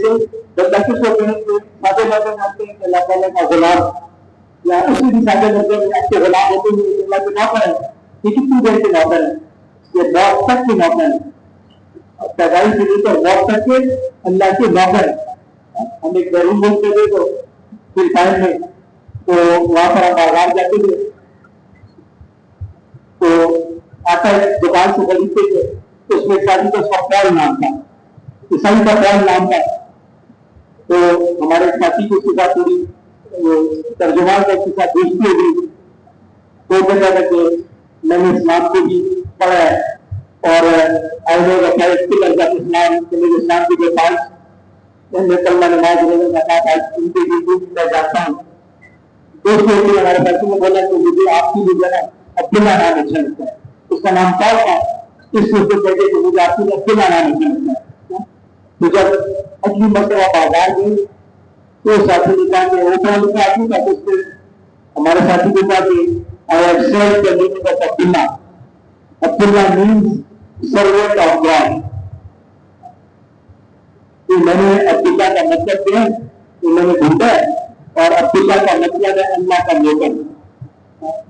سے بندہ کس کو کہیں گے؟ سادے لفظ آتے ہیں کہ اللہ تعالیٰ کا غلام، یا اسی بھی سادے لفظ میں آپ کے غلام ہوتے ہوئے اللہ کے نوکر ہے. یہ کتنی دیر کے نوکر ہے؟ یہ موت تک کے نوکر ہے. پیدائش سے لے کر موت تک کے اللہ کے نوکر ہے. ہم ایک بیرون ملک میں تو فلپائن میں، تو وہاں پر ہم بازار جاتے تھے تو آتا ہے دکان سے خریدتے تھے، اس میں شادی کا پال نام تھا، عیسائی کا پال نام تھا. تو ہمارے ساتھی کو اس کے ساتھ پوری ترجمان کا اس کے ساتھ دوستی ہوگی. تو کہتا تھا کہ میں نے اسلام کو بھی پڑھا ہے اور آئے رکھا ہے اس کے لگ جاتے اسلام کے میرے اسلام کے جو پانچ میں کلمہ نماز روزہ زکات ان کے لیے میں جاتا ہوں. دوستوں نے ہمارے بچوں کو بولا کہ مجھے آپ کی بھی ذرا عبداللہ نام اچھا لگتا ہے، اس کا نام پاؤ تھا، اس سے کہتے کہ مجھے آپ کی عبداللہ نام اچھا لگتا ہے. تو جب اگلی مرتبہ بازار گئی تو ساتھی نے کہا کہ اوپر لکھا آدمی کا، اس سے ہمارے ساتھی کو کہا کہ I have served the name of Abdullah. Abdullah means servant of God. تو میں نے عبداللہ کا مطلب کیا تو میں نے ڈھونڈا ہے، اور عبداللہ کا مطلب ہے اللہ کا نوکر.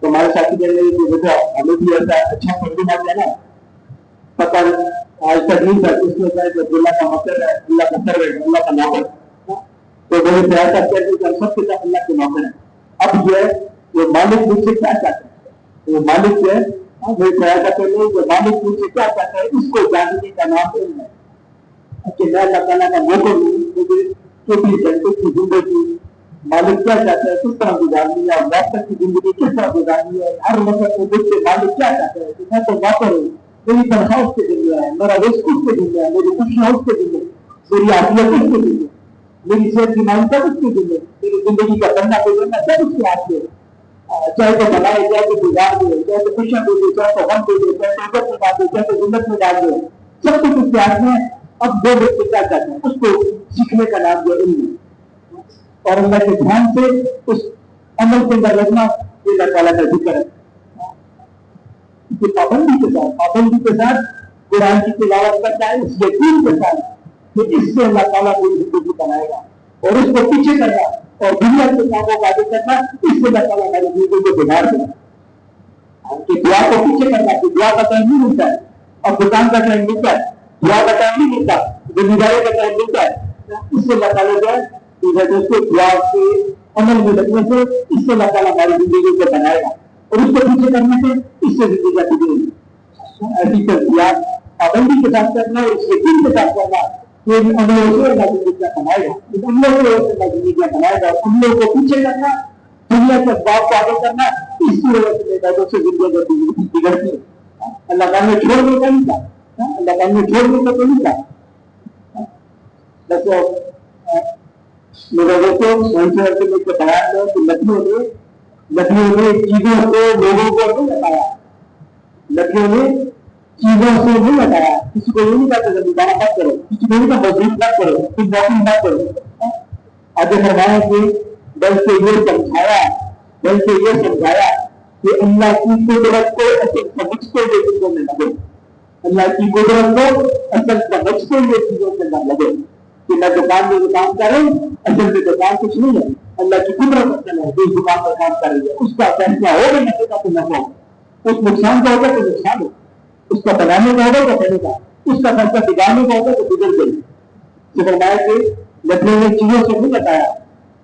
تو ہمارے ساتھی کہہ رہے کہ دیکھو ہمیں بھی ایسا اچھا ترجمہ کیا نا، پتہ آج تک نہیں تھا اس میں کہ عبداللہ کا مطلب ہے اللہ کا سروینٹ، اللہ کا نوکر. تو میں نے خیال کرتے ہیں کہ ہم سب کے ساتھ اللہ کے نوکر ہیں. اب جو ہے وہ مالک مجھ سے کیا چاہتا ہے، وہ مالک جو ہے میں خیال کرتے ہیں کہ مالک مجھ سے کیا چاہتا ہے، اس کو جاننے کا نام علم ہے. کہ میں اللہ تعالیٰ کا نوکر ہوں، مجھے 24 گھنٹے کی زندگی مالک کیا چاہتا ہے کس طرح گزارنی ہے، اور وقت کی زندگی کس طرح گزارنی ہے. ہر وقت میں مجھ سے مالک کیا چاہتا ہے کہ میں تو نوکر ہوں، میری تنخواہ اس کے ذمہ ہے، میرا رزق اس کے ذمہ ہے، میری خوشیاں اس کے ذمہ ہے، میری عافیت اس کے ذمہ ہے، میری صحت کی مان سب اس کے ذمہ ہے، میری زندگی کا کرنا گزرنا سب اس کے ہاتھ میں. چاہے تو بنائے، چاہے تو گزار دے، چاہے تو خوشیاں دے دے، چاہے تو غم دے دے، چاہے تو عزت میں ڈال دے، چاہے تو ذلت میں ڈال دے، سب کچھ اس کے ہاتھ میں. اب دو بچے کیا چاہتے ہیں، اس کو سیکھنے کا نام جو علم ہے، اور اللہ کے دھیان سے اس عمل کے اندر رکھنا یہ اللہ تعالیٰ کا ذکر ہے. پابندی کے ساتھ قرآن کی تلاوت کرتا ہے، اس یقین کے ساتھ کہ اس سے اللہ تعالیٰ کو زندگی بنائے گا، اور اس کو پیچھے کرنا اور دنیا کے کاموں کا آگے کرنا، اس سے اللہ تعالیٰ ہماری زندگی کو بگاڑ دینا. کہ دعا کو پیچھے کرنا، کہ دعا کا ٹائم نہیں ملتا ہے، اور دکان کا ٹائم ملتا ہے، دعا کا ٹائم نہیں ملتا، ذمہ داری کا ٹائم ملتا ہے. اس سے اللہ تعالیٰ جو ہے دعا کے عمل میں لگنے سے اس سے اللہ تعالیٰ ہماری زندگی کو بنائے گا، اور اس کو پیچھے کرنے سے اس سے زندگی کا بگڑے گی. ایسی تربیات پابندی کے ساتھ کرنا، اس یقین کے ساتھ کرنا کہ عملوں سے اللہ زندگی بنائے گا، عملوں سے اللہ زندگی بنائے گا. عملوں کو پیچھے کرنا، دنیا کے بات کو آگے کرنا، اس کی وجہ سے میدانوں سے زندگی بگڑتی ہے. اللہ تعالیٰ نے چھوڑنے کا نہیں تھا، اللہ تعالیٰ نے چھوڑنے کا تو نہیں تھا. میرے دوستوں بیان ہے کہ لکھنؤ نے چیزوں کو لوگوں کو نہیں بتایا، لکھنؤ نے چیزوں سے نہیں بتایا. کسی کو یہ نہیں کہا کہ زمیندار مت کرو، کسی کو نہیں کہا مزدور مت کرو، کچھ نوکری مت کرو. آگے فرمایا کہ بلکہ یہ سمجھایا کہ اللہ کی قدرت کو اصل سمجھتے ہوئے چیزوں میں لگے، اللہ کی قدرت کو اصل سمجھتے ہوئے چیزوں میں نہ لگے. کہ میں دکان میں کام کر رہا ہوں، اصل میں دکان کچھ نہیں ہے، اللہ کی قدرت اصل ہے جو دکان پر کام کر رہی ہے. اس کا فیصلہ ہوگا نفع کا تو نفع ہو، اس نقصان کا ہوگا تو نقصان ہو، اس کا بنانے کا ہوگا تو بنے گا، اس کا فیصلہ بگاڑنے کا ہوگا تو بگڑ گئی. تو فرمایا کہ لکھنؤ نے چیزوں سے نہیں بتایا،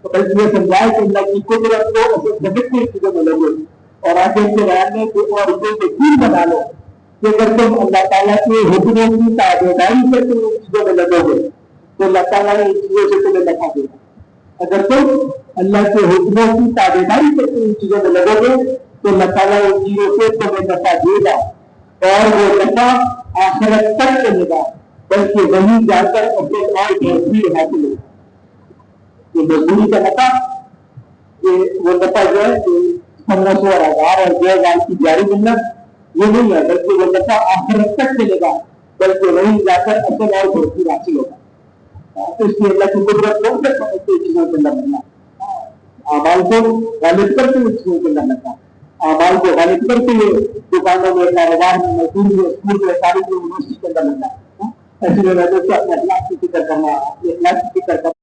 تو بلکہ یہ سمجھایا کہ اللہ کی قدرت کو اصل سمجھتے چیزوں میں لگے. اور آگے ان کے بیان میں کہ اور اسے یقین بنا لو کہ اگر تم اللہ تعالیٰ کے حکموں کی تابعداری سے تم ان چیزوں میں لگو گے تو اللہ تعالیٰ نے ان چیزوں سے تمہیں نفع دے گا. اگر تم اللہ کے حکموں کی تابعداری سے تم ان چیزوں میں لگو گے تو اللہ تعالیٰ ان چیزوں سے تمہیں نفع دے گا، اور وہ نفع آخرت تک چلے گا، بلکہ وہیں جا کر اپنے اور بہتری حاصل ہوگا. یہ مزدوری کا نفع، وہ نفع جو ہے کہ 1500 اور 1000 اور 2000 کی جاری منت یہ نہیں ہے، بلکہ وہ نفع آخرت تک چلے گا، بلکہ وہیں جا کر اصل اور بہتری حاصل ہوگا. اس لیے اللہ کی قدرت کو سمجھتے چیزوں کے اندر بننا، اعمال کو غالب کرتے ہوئے چیزوں کے اندر بننا، اعمال کو غالب کرتے ہوئے دکانوں میں، کاروبار میں، مزدوری میں، اسکول میں، تعلیم میں، یونیورسٹی کے اندر بننا. ایسی وجہ سے اپنے اخلاق کی فکر کرنا، اپنے اخلاق کی فکر کرنا